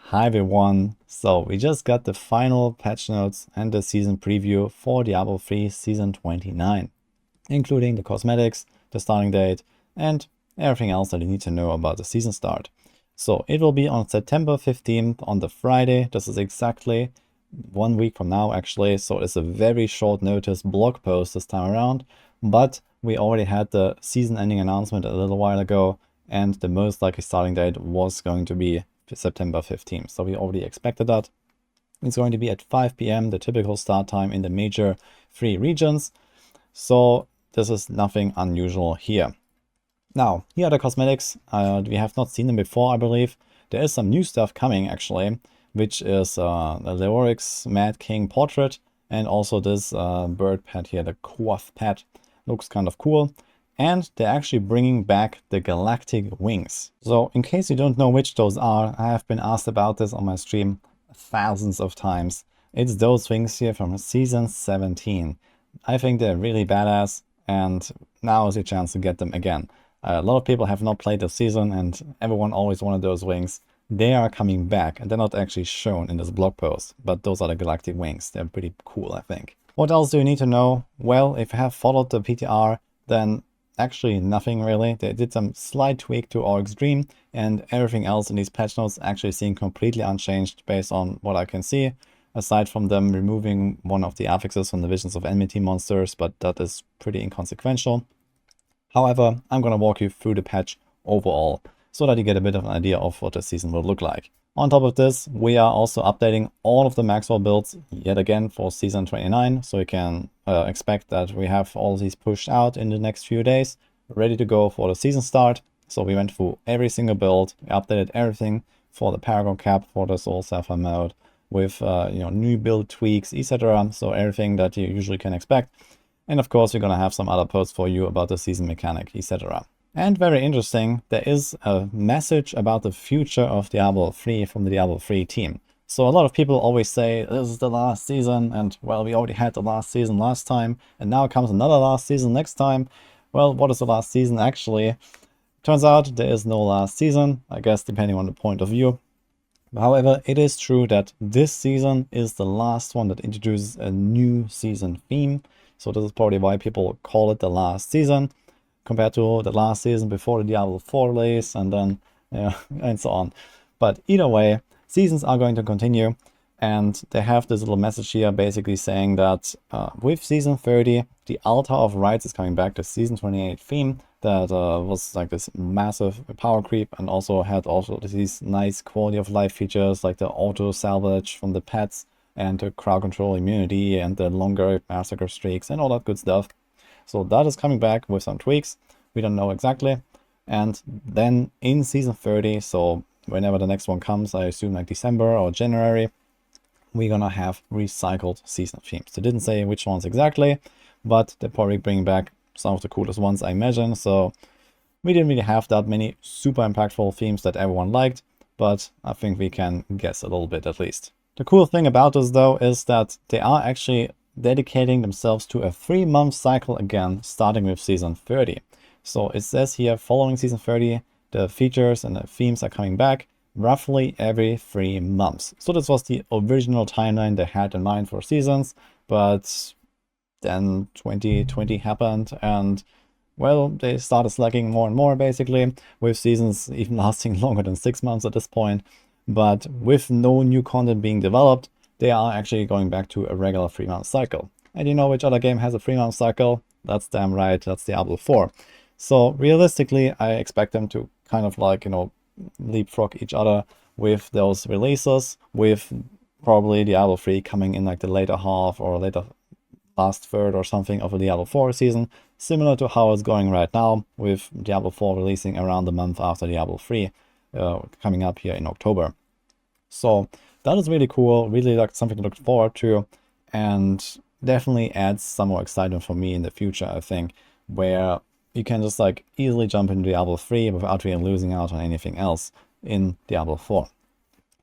Hi everyone, so we just got the final patch notes and the season preview for Diablo 3 Season 29, including the cosmetics, the starting date, and everything else that you need to know about the season start. So it will be on September 15th on the Friday. This is exactly 1 week from now actually, so it's a very short notice blog post this time around, but we already had the season ending announcement a little while ago, and the most likely starting date was going to be September 15th. So we already expected that. It's going to be at 5 p.m, the typical start time in the major 3 regions. So this is nothing unusual here. Now, here are the cosmetics. We have not seen them before, I believe. There is some new stuff coming actually, which is the Rework's Mad King portrait, and also this bird pet here, the Quoth pet. Looks kind of cool. And they're actually bringing back the galactic wings. So in case you don't know which those are, I have been asked about this on my stream thousands of times. It's those wings here from season 17. I think they're really badass, and now is your chance to get them again. A lot of people have not played this season, and everyone always wanted those wings. They are coming back, and they're not actually shown in this blog post, but those are the galactic wings. They're pretty cool, I think. What else do you need to know? Well, if you have followed the PTR, then actually nothing really. They did some slight tweak to Orc's Dream, and everything else in these patch notes actually seem completely unchanged based on what I can see, aside from them removing one of the affixes from the Visions of Enmity monsters, but that is pretty inconsequential. However, I'm going to walk you through the patch overall, so that you get a bit of an idea of what the season will look like. On top of this, we are also updating all of the Maxroll builds yet again for Season 29, so you can expect that we have all of these pushed out in the next few days, ready to go for the season start. So we went through every single build, we updated everything for the Paragon cap, for the Soul Sapphire mode, with new build tweaks, etc. So everything that you usually can expect. And of course, we're going to have some other posts for you about the season mechanic, etc. And very interesting, there is a message about the future of Diablo 3 from the Diablo 3 team. So a lot of people always say, this is the last season, and well, we already had the last season last time, and now comes another last season next time. Well, what is the last season actually? Turns out there is no last season, I guess depending on the point of view. However, it is true that this season is the last one that introduces a new season theme. So this is probably why people call it the last season, compared to the last season before the Diablo 4 release, and then, and so on. But either way, seasons are going to continue, and they have this little message here basically saying that with Season 30, the Altar of Rights is coming back, the Season 28 theme that was like this massive power creep, and also had these nice quality of life features like the auto salvage from the pets, and the crowd control immunity, and the longer massacre streaks, and all that good stuff. So that is coming back with some tweaks. We don't know exactly. And then in Season 30, so whenever the next one comes, I assume like December or January, we're gonna have recycled season themes. They didn't say which ones exactly, but they're probably bringing back some of the coolest ones, I imagine. So we didn't really have that many super impactful themes that everyone liked, but I think we can guess a little bit at least. The cool thing about this though is that they are actually dedicating themselves to a 3-month cycle again, starting with Season 30. So it says here, following Season 30, the features and the themes are coming back roughly every 3 months. So this was the original timeline they had in mind for seasons, but then 2020 happened, and well, they started slacking more and more basically, with seasons even lasting longer than 6 months at this point. But with no new content being developed, they are actually going back to a regular 3-month cycle. And you know which other game has a 3-month cycle? That's damn right, that's Diablo 4. So realistically, I expect them to kind of like, leapfrog each other with those releases, with probably Diablo 3 coming in like the later half or later last third or something of the Diablo 4 season, similar to how it's going right now, with Diablo 4 releasing around the month after Diablo 3, coming up here in October. So that is really cool, really like something to look forward to, and definitely adds some more excitement for me in the future, I think, where you can just like easily jump into Diablo 3 without really losing out on anything else in Diablo 4.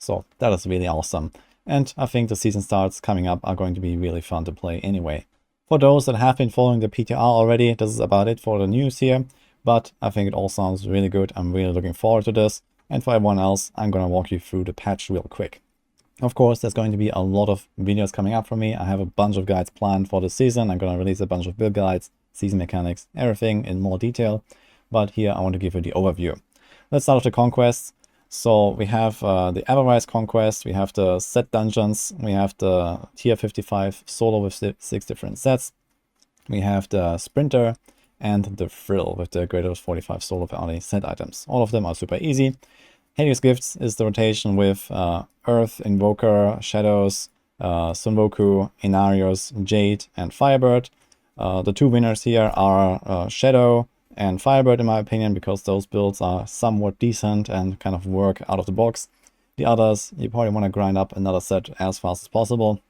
So that is really awesome. And I think the season starts coming up are going to be really fun to play anyway. For those that have been following the PTR already, this is about it for the news here, but I think it all sounds really good. I'm really looking forward to this. And for everyone else, I'm going to walk you through the patch real quick. Of course, there's going to be a lot of videos coming up from me. I have a bunch of guides planned for the season. I'm going to release a bunch of build guides, season mechanics, everything in more detail. But here I want to give you the overview. Let's start with the conquests. So we have the Everrise conquest, we have the set dungeons, we have the tier 55 solo with 6 different sets, we have the sprinter, and the thrill with the greater 45 solo bounty set items. All of them are super easy. Hades Gifts is the rotation with Earth, Invoker, Shadows, Sunvoku, Inarius, Jade, and Firebird. The two winners here are Shadow and Firebird, in my opinion, because those builds are somewhat decent and kind of work out of the box. The others, you probably want to grind up another set as fast as possible.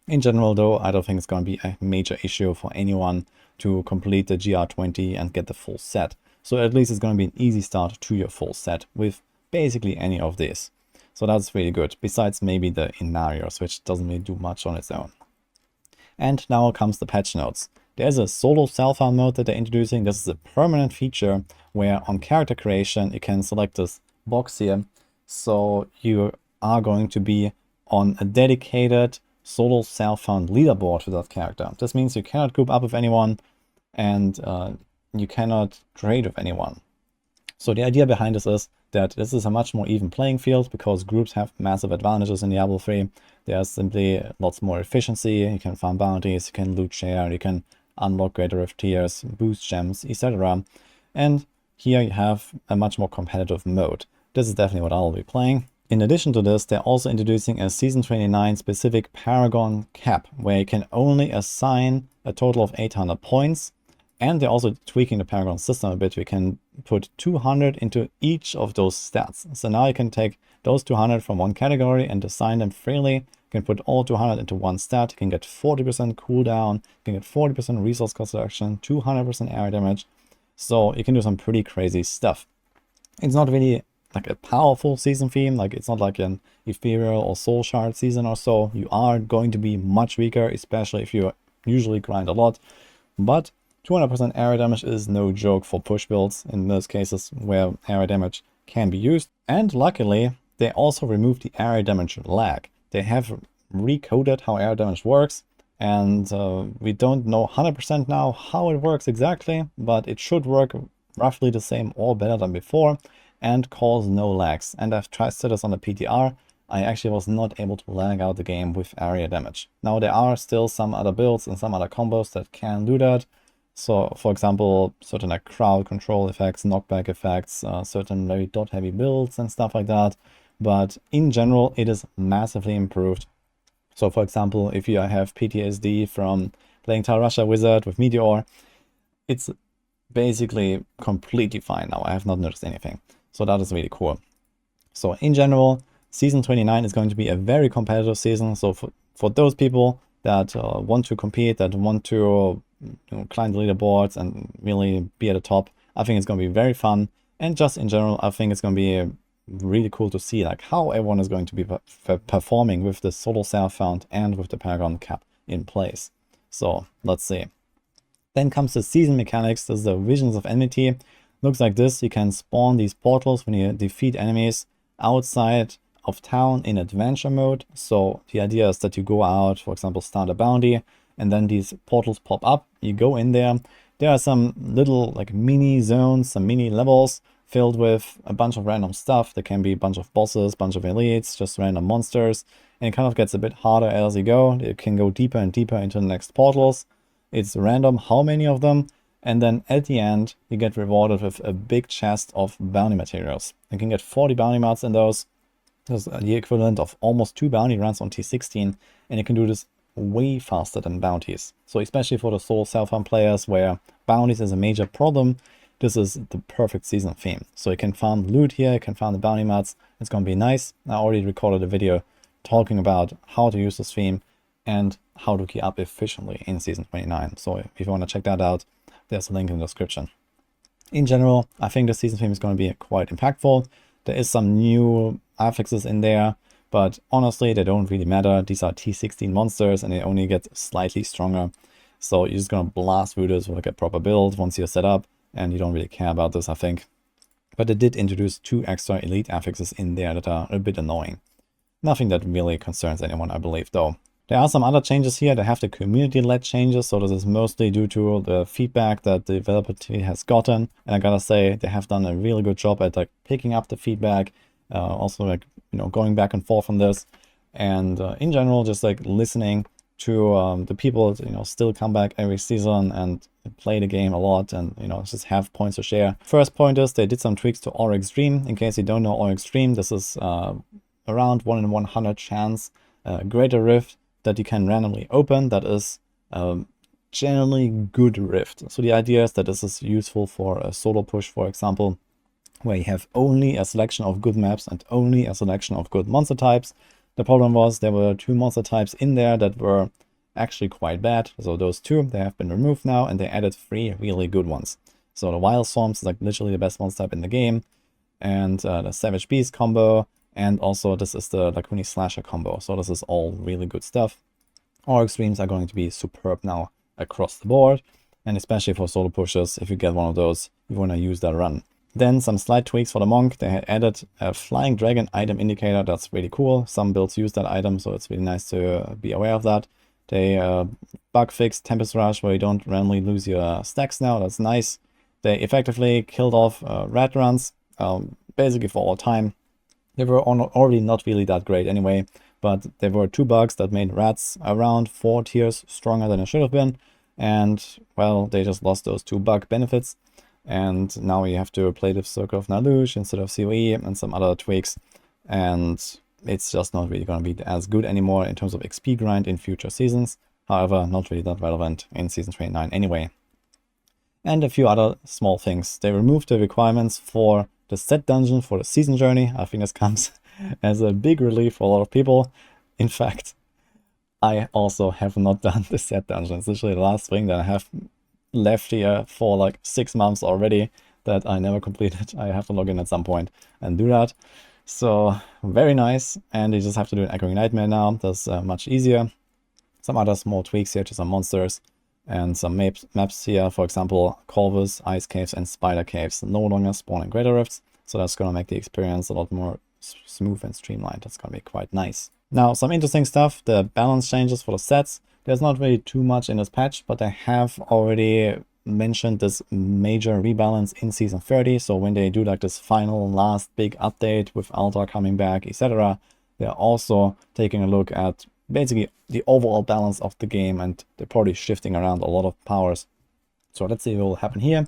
In general, though, I don't think it's going to be a major issue for anyone to complete the GR20 and get the full set. So at least it's going to be an easy start to your full set with basically any of this. So that's really good, besides maybe the Inarius, which doesn't really do much on its own. And now comes the patch notes. There's a solo self-found mode that they're introducing. This is a permanent feature where on character creation you can select this box here. So you are going to be on a dedicated solo self-found leaderboard with that character. This means you cannot group up with anyone and you cannot trade with anyone. So the idea behind this is that this is a much more even playing field because groups have massive advantages in Diablo 3. There's simply lots more efficiency, you can farm bounties, you can loot share, you can unlock greater rift tiers, boost gems, etc. And here you have a much more competitive mode. This is definitely what I'll be playing. In addition to this, they're also introducing a Season 29 specific Paragon cap, where you can only assign a total of 800 points. And they're also tweaking the Paragon system a bit. We can put 200 into each of those stats. So now you can take those 200 from one category and assign them freely. You can put all 200 into one stat. You can get 40% cooldown, you can get 40% resource cost reduction, 200% area damage. So you can do some pretty crazy stuff. It's not really like a powerful season theme, like it's not like an ethereal or soul shard season or so. You are going to be much weaker, especially if you usually grind a lot. But 200% area damage is no joke for push builds in those cases where area damage can be used. And luckily, they also removed the area damage lag. They have recoded how area damage works, and we don't know 100% now how it works exactly, but it should work roughly the same or better than before and cause no lags. And I've tried this on the PTR. I actually was not able to lag out the game with area damage. Now there are still some other builds and some other combos that can do that. So, for example, certain like crowd control effects, knockback effects, certain very dot heavy builds and stuff like that. But in general, it is massively improved. So, for example, if you have PTSD from playing Tarasha Wizard with Meteor, it's basically completely fine now. I have not noticed anything. So that is really cool. So in general, Season 29 is going to be a very competitive season. So for those people that want to compete, that want to climb the leaderboards and really be at the top, I think it's going to be very fun. And just in general, I think it's going to be really cool to see like how everyone is going to be performing with the solo self-found and with the Paragon cap in place. So let's see. Then comes the season mechanics. This is the Visions of Enmity. Looks like this. You can spawn these portals when you defeat enemies outside of town in adventure mode. So the idea is that you go out, for example, start a bounty, and then these portals pop up. You go in there. There are some little like mini zones, some mini levels filled with a bunch of random stuff. There can be a bunch of bosses, bunch of elites, just random monsters. And it kind of gets a bit harder as you go. You can go deeper and deeper into the next portals. It's random how many of them. And then at the end, you get rewarded with a big chest of bounty materials. You can get 40 bounty mats in those. That's the equivalent of almost 2 bounty runs on T16. And you can do this way faster than bounties. So especially for the solo self-found players where bounties is a major problem, this is the perfect season theme. So you can farm loot here, you can farm the bounty mats. It's going to be nice. I already recorded a video talking about how to use this theme and how to gear up efficiently in Season 29. So if you want to check that out, there's a link in the description. In general, I think the season theme is going to be quite impactful. There is some new affixes in there, but honestly, they don't really matter. These are T16 monsters and they only get slightly stronger. So you're just going to blast through this with like a proper build once you're set up, and you don't really care about this, I think. but they did introduce 2 extra elite affixes in there that are a bit annoying. Nothing that really concerns anyone, I believe, though. There are some other changes here. They have the community-led changes, so this is mostly due to the feedback that the developer team has gotten. And I gotta say, they have done a really good job at like picking up the feedback, also like, you know, going back and forth on this, and in general, just like listening to the people, you know, still come back every season and play the game a lot, and you know, just have points to share. First point is they did some tweaks to Auric Stream. In case you don't know Auric Stream, this is around 1 in 100 chance greater rift that you can randomly open that is generally good rift. So the idea is that this is useful for a solo push, for example, where you have only a selection of good maps and only a selection of good monster types. The problem was there were 2 monster types in there that were actually quite bad. So those 2, they have been removed now, and they added 3 really good ones. So the Wild Storms is like literally the best monster type in the game, and the Savage Beast combo, and also this is the Lakuni Slasher combo. So this is all really good stuff. Auric Streams are going to be superb now across the board, and especially for solo pushers, if you get one of those, you want to use that run. Then some slight tweaks for the Monk. They had added a Flying Dragon item indicator. That's really cool. Some builds use that item, so it's really nice to be aware of that. They bug fixed Tempest Rush, where you don't randomly lose your stacks now. That's nice. They effectively killed off rat runs, basically for all time. They were already not really that great anyway, but there were 2 bugs that made rats around 4 tiers stronger than it should have been. And, well, they just lost those 2 bug benefits. And now you have to play the Circle of Nalush instead of CoE and some other tweaks. And it's just not really going to be as good anymore in terms of XP grind in future seasons. However, not really that relevant in Season 29 anyway. And a few other small things. They removed the requirements for the set dungeon for the season journey. I think this comes as a big relief for a lot of people. In fact, I also have not done the set dungeon. It's literally the last thing that I have left here for like 6 months already that I never completed. I have to log in at some point and do that. So very nice. And you just have to do an Echoing Nightmare now. That's much easier. Some other small tweaks here to some monsters. And some maps here, for example, Corvus, Ice Caves, and Spider Caves no longer spawn in Greater Rifts. So that's going to make the experience a lot more smooth and streamlined. That's going to be quite nice. Now, some interesting stuff. The balance changes for the sets. There's not really too much in this patch, but I have already mentioned this major rebalance in Season 30. So when they do like this final last big update with Altar coming back, etc., they're also taking a look at basically the overall balance of the game, and they're probably shifting around a lot of powers. So let's see what will happen here.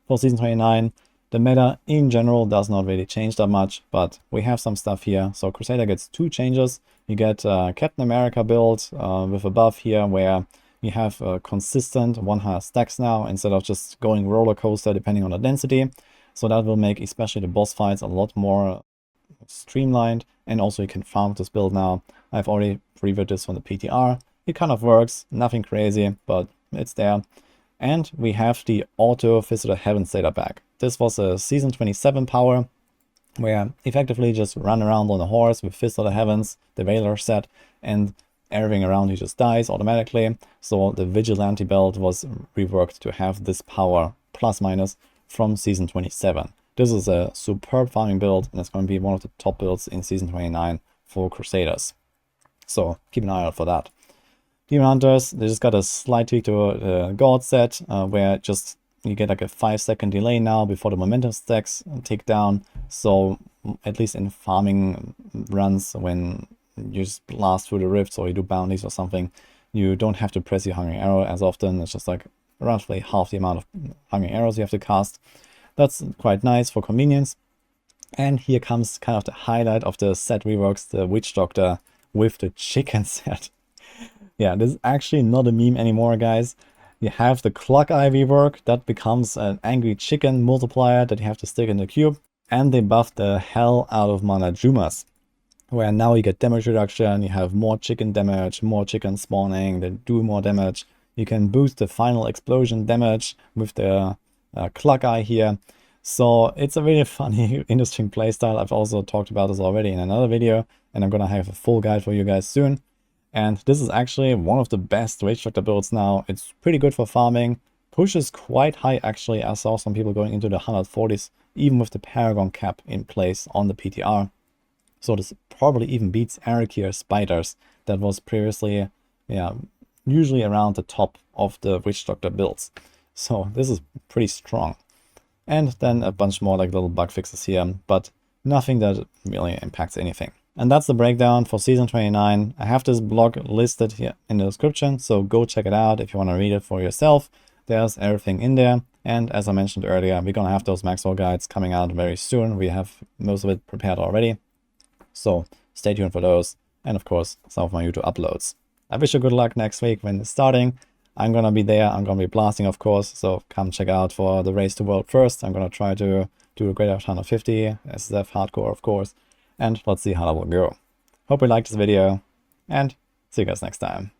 For Season 29, the meta in general does not really change that much, but we have some stuff here. So Crusader gets 2 changes. You get Captain America build with a buff here where you have consistent 100 stacks now instead of just going roller coaster depending on the density. So that will make especially the boss fights a lot more streamlined, and also you can farm this build now. I've already previewed this from the PTR. It kind of works, nothing crazy, but it's there. And we have the auto Fist of the Heavens data back. This was a Season 27 power, where effectively just run around on a horse with Fist of the Heavens, the Veiler set, and everything around you just dies automatically. So the Vigilante build was reworked to have this power plus minus from Season 27. This is a superb farming build, and it's going to be one of the top builds in Season 29 for Crusaders. So keep an eye out for that. Demon Hunters, they just got a slight tweak to the God set, where just you get like a 5-second delay now before the momentum stacks tick down. So at least in farming runs, when you just blast through the rifts or you do bounties or something, you don't have to press your Hungering Arrow as often. It's just like roughly half the amount of Hungering Arrows you have to cast. That's quite nice for convenience. And here comes kind of the highlight of the set reworks, the Witch Doctor with the chicken set. Yeah, this is actually not a meme anymore, guys. You have the Clock Eye rework that becomes an angry chicken multiplier that you have to stick in the cube. And they buffed the hell out of Mana Jumas, where now you get damage reduction, you have more chicken damage, more chicken spawning, they do more damage. You can boost the final explosion damage with the Clock Eye here. So it's a really funny, interesting playstyle. I've also talked about this already in another video, and I'm gonna have a full guide for you guys soon. And this is actually one of the best Witch Doctor builds now. It's pretty good for farming. Pushes quite high actually. I saw some people going into the 140s even with the Paragon cap in place on the PTR. So this probably even beats Ηaedrig spiders that was previously, yeah, usually around the top of the Witch Doctor builds. So this is pretty strong. And then a bunch more like little bug fixes here, but nothing that really impacts anything. And that's the breakdown for Season 29. I have this blog listed here in the description, so go check it out if you want to read it for yourself. There's everything in there. And as I mentioned earlier, we're going to have those Maxroll guides coming out very soon. We have most of it prepared already. So stay tuned for those. And of course, some of my YouTube uploads. I wish you good luck next week when it's starting. I'm going to be there. I'm going to be blasting, of course. So come check out for the Race to World first. I'm going to try to do a greater 150, SSF hardcore, of course. And let's see how that will go. Hope you liked this video. And see you guys next time.